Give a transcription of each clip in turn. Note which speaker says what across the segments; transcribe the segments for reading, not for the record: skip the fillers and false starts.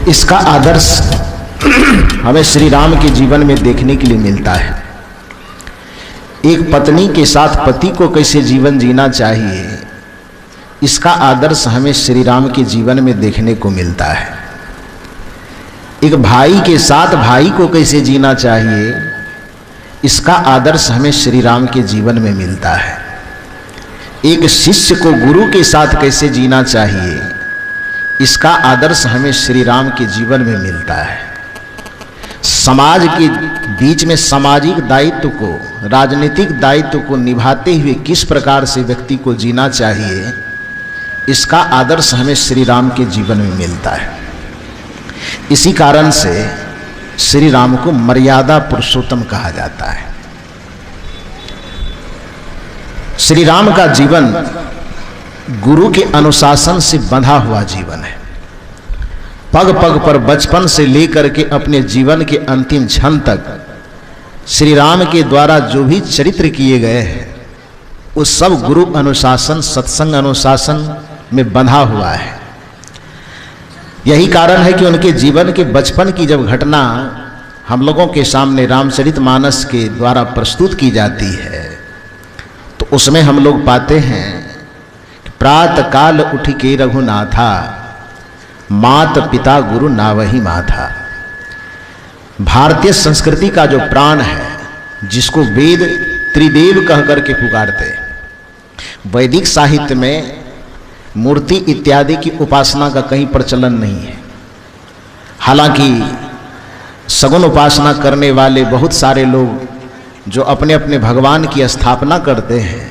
Speaker 1: इसका आदर्श हमें श्री राम के जीवन में देखने के लिए मिलता है। एक पत्नी के साथ पति को कैसे जीवन जीना चाहिए, इसका आदर्श हमें श्री राम के जीवन में देखने को मिलता है। एक भाई के साथ भाई को कैसे जीना चाहिए, इसका आदर्श हमें श्री राम के जीवन में मिलता है। एक शिष्य को गुरु के साथ कैसे जीना चाहिए, इसका आदर्श हमें श्री राम के जीवन में मिलता है। समाज के बीच में सामाजिक दायित्व को, राजनीतिक दायित्व को निभाते हुए किस प्रकार से व्यक्ति को जीना चाहिए, इसका आदर्श हमें श्री राम के जीवन में मिलता है। इसी कारण से श्री राम को मर्यादा पुरुषोत्तम कहा जाता है। श्री राम का जीवन गुरु के अनुशासन से बंधा हुआ जीवन है। पग पग पर बचपन से लेकर के अपने जीवन के अंतिम क्षण तक श्री राम के द्वारा जो भी चरित्र किए गए हैं वो सब गुरु अनुशासन, सत्संग अनुशासन में बंधा हुआ है। यही कारण है कि उनके जीवन के बचपन की जब घटना हम लोगों के सामने रामचरितमानस के द्वारा प्रस्तुत की जाती है तो उसमें हम लोग पाते हैं कि प्रातः काल उठ के रघुनाथा, मात पिता गुरु नावही माथा। भारतीय संस्कृति का जो प्राण है, जिसको वेद त्रिदेव कह करके पुकारते, वैदिक साहित्य में मूर्ति इत्यादि की उपासना का कहीं प्रचलन नहीं है। हालांकि सगुण उपासना करने वाले बहुत सारे लोग जो अपने अपने भगवान की स्थापना करते हैं,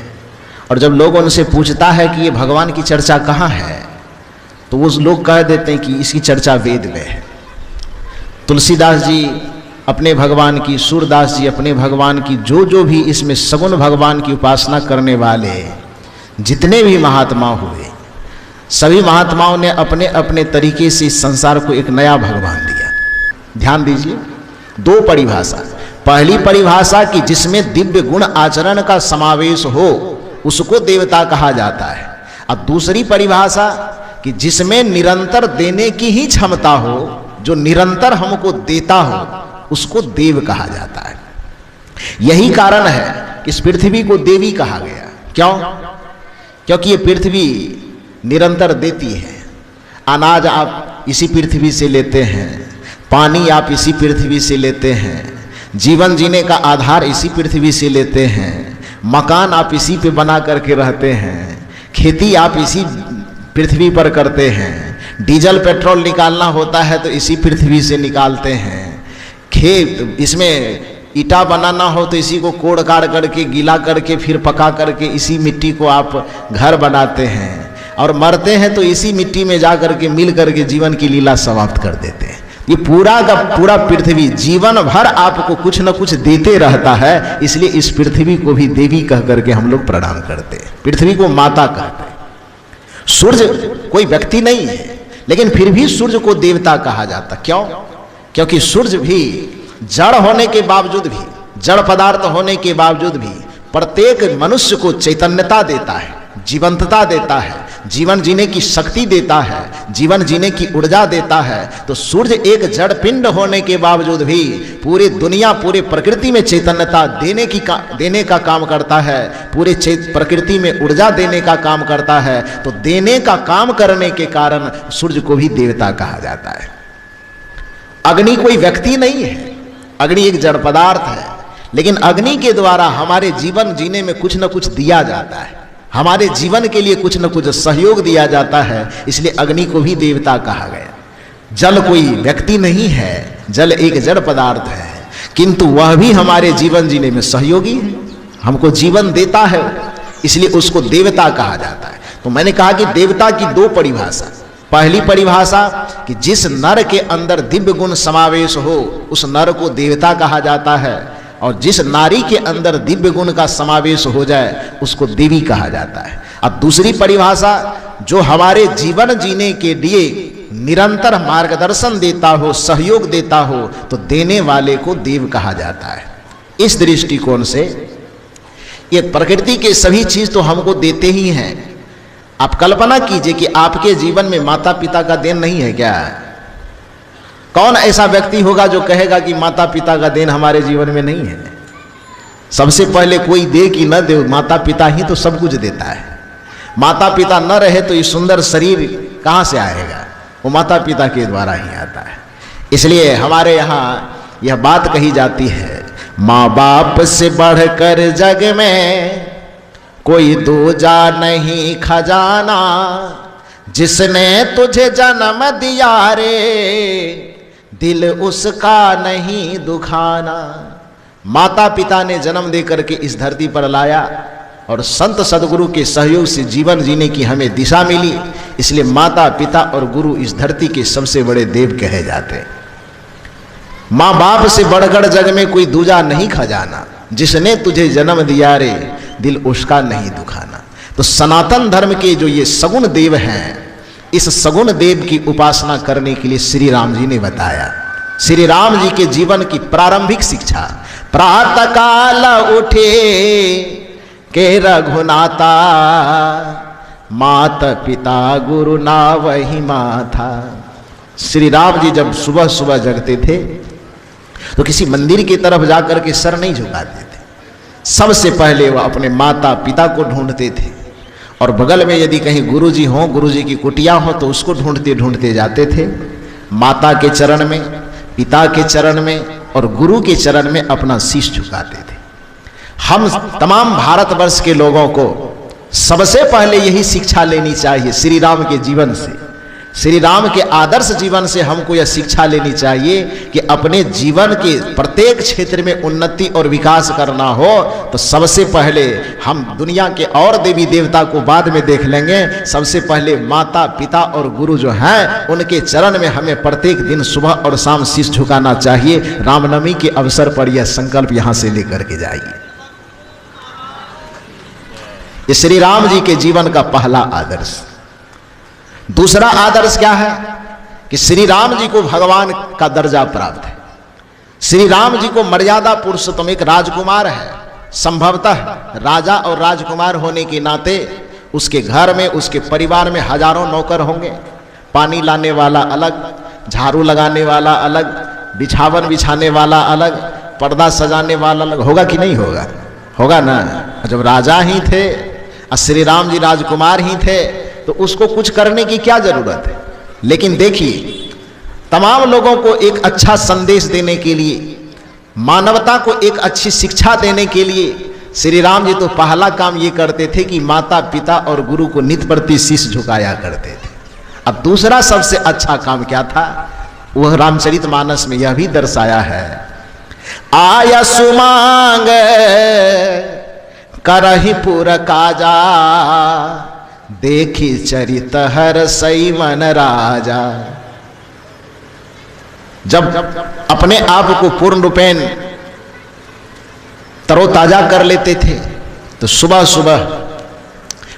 Speaker 1: और जब लोग उनसे पूछता है कि ये भगवान की चर्चा कहाँ है, तो वो लोग कह देते हैं कि इसकी चर्चा वेद में है। तुलसीदास जी अपने भगवान की, सूरदास जी अपने भगवान की, जो भी इसमें सगुण भगवान की उपासना करने वाले जितने भी महात्मा हुए, सभी महात्माओं ने अपने अपने तरीके से इस संसार को एक नया भगवान दिया। ध्यान दीजिए, दो परिभाषा। पहली परिभाषा कि जिसमें दिव्य गुण आचरण का समावेश हो उसको देवता कहा जाता है, और दूसरी परिभाषा कि जिसमें निरंतर देने की ही क्षमता हो, जो निरंतर हमको देता हो, उसको देव कहा जाता है। यही कारण है कि इस पृथ्वी को देवी कहा गया। क्यों? क्योंकि ये पृथ्वी निरंतर देती है। अनाज आप इसी पृथ्वी से लेते हैं, पानी आप इसी पृथ्वी से लेते हैं, जीवन जीने का आधार इसी पृथ्वी से लेते हैं, मकान आप इसी पे बना करके रहते हैं, खेती आप इसी पृथ्वी पर करते हैं, डीजल पेट्रोल निकालना होता है तो इसी पृथ्वी से निकालते हैं, खेत इसमें ईटा बनाना हो तो इसी को कोड़ काड़ करके गीला करके फिर पका करके इसी मिट्टी को आप घर बनाते हैं, और मरते हैं तो इसी मिट्टी में जा करके मिल करके जीवन की लीला समाप्त कर देते हैं। ये पूरा का पूरा पृथ्वी जीवन भर आपको कुछ न कुछ देते रहता है, इसलिए इस पृथ्वी को भी देवी कह करके हम लोग प्रणाम करते हैं, पृथ्वी को माता कहते हैं। सूर्य कोई व्यक्ति नहीं है, लेकिन फिर भी सूर्य को देवता कहा जाता। क्यों? क्योंकि सूर्य भी जड़ होने के बावजूद भी, जड़ पदार्थ होने के बावजूद भी प्रत्येक मनुष्य को चैतन्यता देता है, जीवंतता देता है, जीवन जीने की शक्ति देता है, जीवन जीने की ऊर्जा देता है। तो सूर्य एक जड़ पिंड होने के बावजूद भी पूरी दुनिया, पूरे प्रकृति में चैतन्यता देने का काम करता है, पूरे प्रकृति में ऊर्जा देने का काम करता है। तो देने का काम करने के कारण सूर्य को भी देवता कहा जाता है। अग्नि कोई व्यक्ति नहीं है, अग्नि एक जड़ पदार्थ है, लेकिन अग्नि के द्वारा हमारे जीवन जीने में कुछ न कुछ दिया जाता है, हमारे जीवन के लिए कुछ न कुछ सहयोग दिया जाता है, इसलिए अग्नि को भी देवता कहा गया। जल कोई व्यक्ति नहीं है, जल एक जड़ पदार्थ है, किंतु वह भी हमारे जीवन जीने में सहयोगी है, हमको जीवन देता है, इसलिए उसको देवता कहा जाता है। तो मैंने कहा कि देवता की दो परिभाषा। पहली परिभाषा कि जिस नर के अंदर दिव्य गुण समावेश हो उस नर को देवता कहा जाता है, और जिस नारी के अंदर दिव्य गुण का समावेश हो जाए उसको देवी कहा जाता है। अब दूसरी परिभाषा, जो हमारे जीवन जीने के लिए निरंतर मार्गदर्शन देता हो, सहयोग देता हो, तो देने वाले को देव कहा जाता है। इस दृष्टिकोण से ये प्रकृति के सभी चीज तो हमको देते ही हैं। आप कल्पना कीजिए कि आपके जीवन में माता पिता का देन नहीं है क्या? कौन ऐसा व्यक्ति होगा जो कहेगा कि माता पिता का देन हमारे जीवन में नहीं है? सबसे पहले कोई दे कि न दे, माता पिता ही तो सब कुछ देता है। माता पिता न रहे तो ये सुंदर शरीर कहाँ से आएगा? वो माता पिता के द्वारा ही आता है। इसलिए हमारे यहाँ यह बात कही जाती है, माँ बाप से बढ़कर जग में कोई दूजा नहीं खजाना, जिसने तुझे जन्म दिया रे दिल उसका नहीं दुखाना। माता पिता ने जन्म देकर के इस धरती पर लाया और संत सदगुरु के सहयोग से जीवन जीने की हमें दिशा मिली। इसलिए माता पिता और गुरु इस धरती के सबसे बड़े देव कहे जाते हैं। माँ बाप से बढ़कर जग में कोई दूजा नहीं खजाना, जिसने तुझे जन्म दिया रे दिल उसका नहीं दुखाना। तो सनातन धर्म के जो ये सगुण देव हैं, इस सगुण देव की उपासना करने के लिए श्री राम जी ने बताया। श्री राम जी के जीवन की प्रारंभिक शिक्षा, प्रातः काल उठे के रघुनाथा, माता पिता गुरु ना वही माथा। श्री राम जी जब सुबह सुबह जगते थे तो किसी मंदिर की तरफ जाकर के सर नहीं झुकाते थे। सबसे पहले वह अपने माता पिता को ढूंढते थे, और बगल में यदि कहीं गुरुजी हो, गुरुजी की कुटिया हो, तो उसको ढूंढते ढूंढते जाते थे। माता के चरण में, पिता के चरण में और गुरु के चरण में अपना शीश झुकाते थे। हम तमाम भारतवर्ष के लोगों को सबसे पहले यही शिक्षा लेनी चाहिए श्री राम के जीवन से। श्री राम के आदर्श जीवन से हमको यह शिक्षा लेनी चाहिए कि अपने जीवन के प्रत्येक क्षेत्र में उन्नति और विकास करना हो तो सबसे पहले हम दुनिया के और देवी देवता को बाद में देख लेंगे। सबसे पहले माता पिता और गुरु जो हैं उनके चरण में हमें प्रत्येक दिन सुबह और शाम शीश झुकाना चाहिए। रामनवमी के अवसर पर यह संकल्प यहां से लेकर के जाइए। ये श्री राम जी के जीवन का पहला आदर्श। दूसरा आदर्श क्या है कि श्री राम जी को भगवान का दर्जा प्राप्त है। श्री राम जी को मर्यादा पुरुषोत्तम, एक राजकुमार है, संभवतः राजा और राजकुमार होने के नाते उसके घर में, उसके परिवार में हजारों नौकर होंगे। पानी लाने वाला अलग, झाड़ू लगाने वाला अलग, बिछावन बिछाने वाला अलग, पर्दा सजाने वाला अलग। होगा कि नहीं होगा? होगा ना। जब राजा ही थे और श्री राम जी राजकुमार ही थे तो उसको कुछ करने की क्या जरूरत है। लेकिन देखिए, तमाम लोगों को एक अच्छा संदेश देने के लिए, मानवता को एक अच्छी शिक्षा देने के लिए श्री राम जी तो पहला काम ये करते थे कि माता पिता और गुरु को नित प्रति शीश झुकाया करते थे। अब दूसरा सबसे अच्छा काम क्या था, वह रामचरितमानस में यह भी दर्शाया है। आया सुमांग करहि पुर काजा, देखी चरित हर सई मन राजा। जब अपने आप को पूर्ण रूपेण तरोताजा कर लेते थे तो सुबह सुबह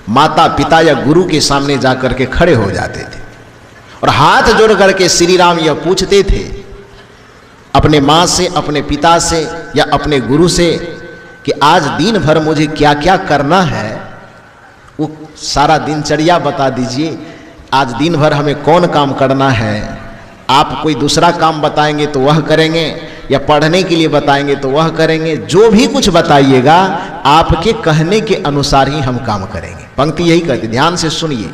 Speaker 1: माता पिता या गुरु के सामने जाकर के खड़े हो जाते थे और हाथ जोड़ करके श्री राम यह पूछते थे अपने माँ से, अपने पिता से या अपने गुरु से कि आज दिन भर मुझे क्या क्या करना है, वो सारा दिनचर्या बता दीजिए। आज दिन भर हमें कौन काम करना है। आप कोई दूसरा काम बताएंगे तो वह करेंगे, या पढ़ने के लिए बताएंगे तो वह करेंगे। जो भी कुछ बताइएगा आपके कहने के अनुसार ही हम काम करेंगे। पंक्ति यही कहती, ध्यान से सुनिए।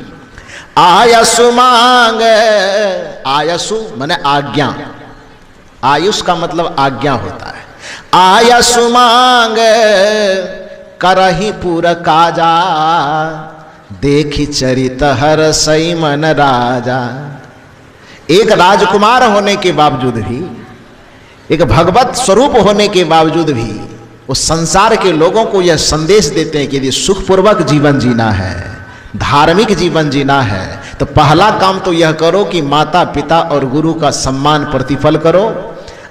Speaker 1: आयसु मांग, आयसु माने आज्ञा, आयुष का मतलब आज्ञा होता है। आयसु मांग करहि पुर काजा, देखी चरित हर सई मन राजा। एक राजकुमार होने के बावजूद भी, एक भगवत स्वरूप होने के बावजूद भी वो संसार के लोगों को यह संदेश देते हैं कि यदि सुखपूर्वक जीवन जीना है, धार्मिक जीवन जीना है, तो पहला काम तो यह करो कि माता पिता और गुरु का सम्मान प्रतिफल करो।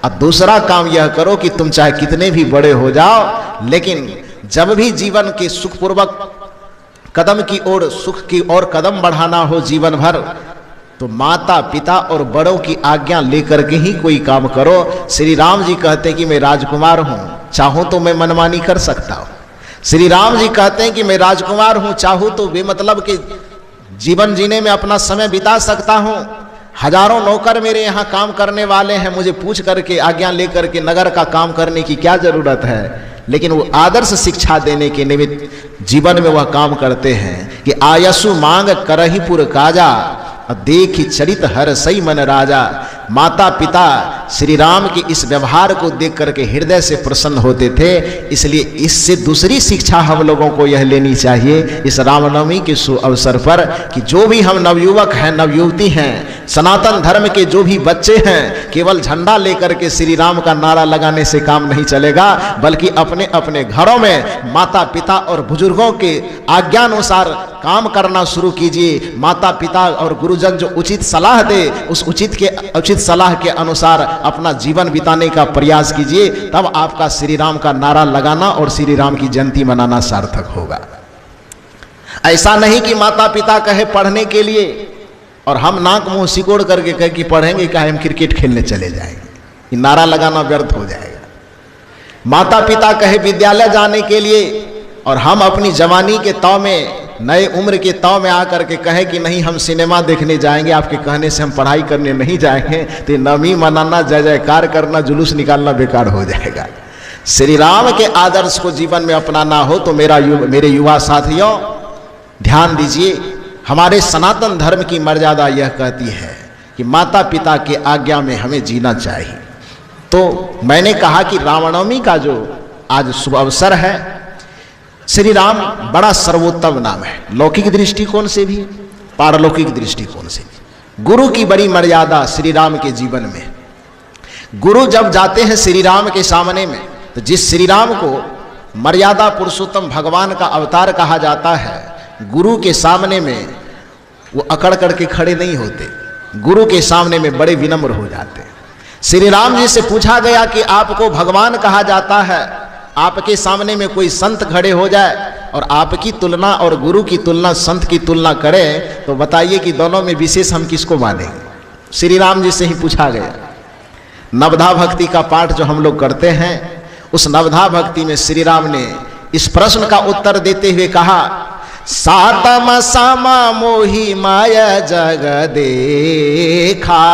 Speaker 1: और दूसरा काम यह करो कि तुम चाहे कितने भी बड़े हो जाओ, लेकिन जब भी जीवन के सुखपूर्वक कदम की ओर, सुख की ओर कदम बढ़ाना हो जीवन भर, तो माता पिता और बड़ों की आज्ञा लेकर के ही कोई काम करो। श्री राम जी कहते हैं कि मैं राजकुमार हूं, चाहूं तो मैं मनमानी कर सकता हूं। श्री राम जी कहते हैं कि मैं राजकुमार हूं, चाहूं तो बेमतलब के जीवन जीने में अपना समय बिता सकता हूं। हजारों नौकर मेरे यहाँ काम करने वाले हैं, मुझे पूछ करके आज्ञा लेकर के नगर का काम करने की क्या जरूरत है। लेकिन वो आदर्श शिक्षा देने के निमित्त जीवन में वह काम करते हैं कि आयसु मांग करही पुर काजा, देखी चरित हर सही मन राजा। माता पिता श्री राम के इस व्यवहार को देख करके हृदय से प्रसन्न होते थे। इसलिए इससे दूसरी शिक्षा हम लोगों को यह लेनी चाहिए इस रामनवमी के शुभ अवसर पर कि जो भी हम नवयुवक हैं, नवयुवती हैं, सनातन धर्म के जो भी बच्चे हैं, केवल झंडा लेकर के श्री राम का नारा लगाने से काम नहीं चलेगा, बल्कि अपने अपने घरों में माता पिता और बुजुर्गों के आज्ञानुसार काम करना शुरू कीजिए। माता पिता और गुरुजन जो उचित सलाह दे, उस उचित सलाह के अनुसार अपना जीवन बिताने का प्रयास कीजिए। तब आपका श्री राम का नारा लगाना और श्री राम की जयंती मनाना सार्थक होगा। ऐसा नहीं कि माता पिता कहे पढ़ने के लिए और हम नाक मुंह सिकोड़ करके कहे कि पढ़ेंगे क्या, हम क्रिकेट खेलने चले जाएंगे, ये नारा लगाना व्यर्थ हो जाएगा। माता पिता कहे विद्यालय जाने के लिए और हम अपनी जवानी के तौ में, नए उम्र के तौ में आकर के कहे कि नहीं हम सिनेमा देखने जाएंगे, आपके कहने से हम पढ़ाई करने नहीं जाएंगे, तो नवमी मनाना, जय जयकार करना, जुलूस निकालना बेकार हो जाएगा। श्री राम के आदर्श को जीवन में अपनाना हो तो मेरे युवा साथियों ध्यान दीजिए, हमारे सनातन धर्म की मर्यादा यह कहती है कि माता पिता के आज्ञा में हमें जीना चाहिए। तो मैंने कहा कि रामनवमी का जो आज शुभ अवसर है, श्री राम बड़ा सर्वोत्तम नाम है, लौकिक दृष्टिकोण से भी, पारलौकिक दृष्टिकोण से भी। गुरु की बड़ी मर्यादा श्री राम के जीवन में। गुरु जब जाते हैं श्री राम के सामने में, तो जिस श्री राम को मर्यादा पुरुषोत्तम भगवान का अवतार कहा जाता है, गुरु के सामने में वो अकड़ करके खड़े नहीं होते, गुरु के सामने में बड़े विनम्र हो जाते हैं। श्री राम जी से पूछा गया कि आपको भगवान कहा जाता है, आपके सामने में कोई संत खड़े हो जाए और आपकी तुलना और गुरु की तुलना, संत की तुलना करें, तो बताइए कि दोनों में विशेष हम किसको मानेंगे। श्री राम जी से ही पूछा गया। नवधा भक्ति का पाठ जो हम लोग करते हैं, उस नवधा भक्ति में श्री राम ने इस प्रश्न का उत्तर देते हुए कहा, सातम सामा मोही माया जग देखा।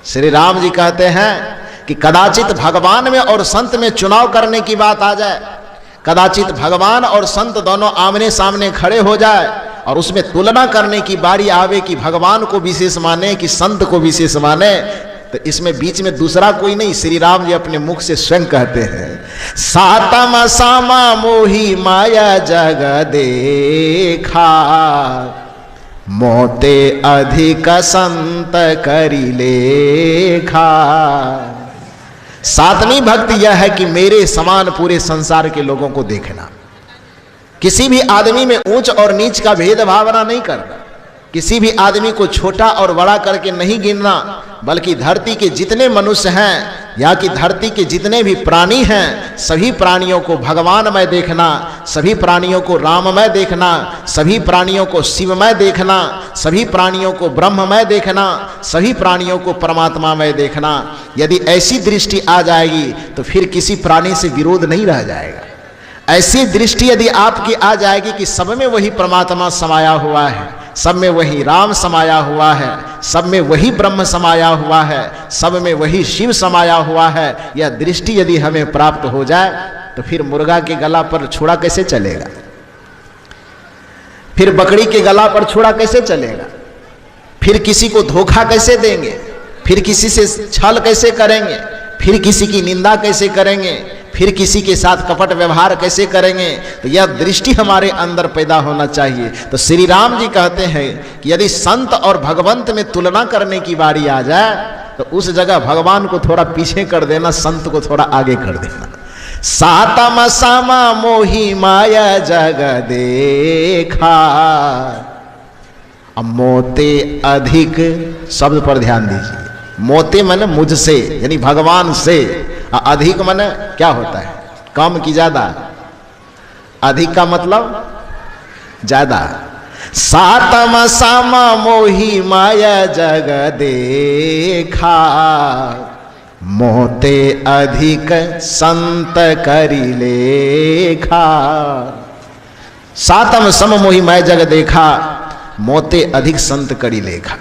Speaker 1: श्री राम जी कहते हैं कि कदाचित भगवान में और संत में चुनाव करने की बात आ जाए, कदाचित भगवान और संत दोनों आमने सामने खड़े हो जाए और उसमें तुलना करने की बारी आवे कि भगवान को विशेष माने कि संत को विशेष माने, तो इसमें बीच में दूसरा कोई नहीं। श्री राम जी अपने मुख से स्वयं कहते हैं, सातम सामा मोही माया जग देखा, मोते अधिक संत करी लेखा। सातवीं भक्ति यह है कि मेरे समान पूरे संसार के लोगों को देखना, किसी भी आदमी में ऊंच और नीच का भेदभावना नहीं करना, किसी भी आदमी को छोटा और बड़ा करके नहीं गिनना, बल्कि धरती के जितने मनुष्य हैं या कि धरती के जितने भी प्राणी हैं, सभी प्राणियों को भगवानमय देखना, सभी प्राणियों को राममय देखना, सभी प्राणियों को शिवमय देखना, सभी प्राणियों को ब्रह्ममय देखना, सभी प्राणियों को परमात्मामय देखना। यदि ऐसी दृष्टि आ जाएगी तो फिर किसी प्राणी से विरोध नहीं रह जाएगा। ऐसी दृष्टि यदि आपकी आ जाएगी कि सब में वही परमात्मा समाया हुआ है, सब में वही राम समाया हुआ है, सब में वही ब्रह्म समाया हुआ है, सब में वही शिव समाया हुआ है, यह दृष्टि यदि हमें प्राप्त हो जाए तो फिर मुर्गा के गला पर छुरा कैसे चलेगा, फिर बकरी के गला पर छुरा कैसे चलेगा, फिर किसी को धोखा कैसे देंगे, फिर किसी से छल कैसे करेंगे, फिर किसी की निंदा कैसे करेंगे, फिर किसी के साथ कपट व्यवहार कैसे करेंगे। तो यह दृष्टि हमारे अंदर पैदा होना चाहिए। तो श्री राम जी कहते हैं कि यदि संत और भगवंत में तुलना करने की बारी आ जाए तो उस जगह भगवान को थोड़ा पीछे कर देना, संत को थोड़ा आगे कर देना। सातम सामा मोही माया जग देखा, अब मोते अधिक शब्द पर ध्यान दीजिए। मोते मन मुझसे यानी भगवान से, अधिक मन क्या होता है, कम की ज्यादा, अधिक का मतलब ज्यादा। सातम सामा मोही माया जग देखा, मोते अधिक संत करी लेखा। सातम सम मोही माया जग देखा, मोते अधिक संत करी लेखा।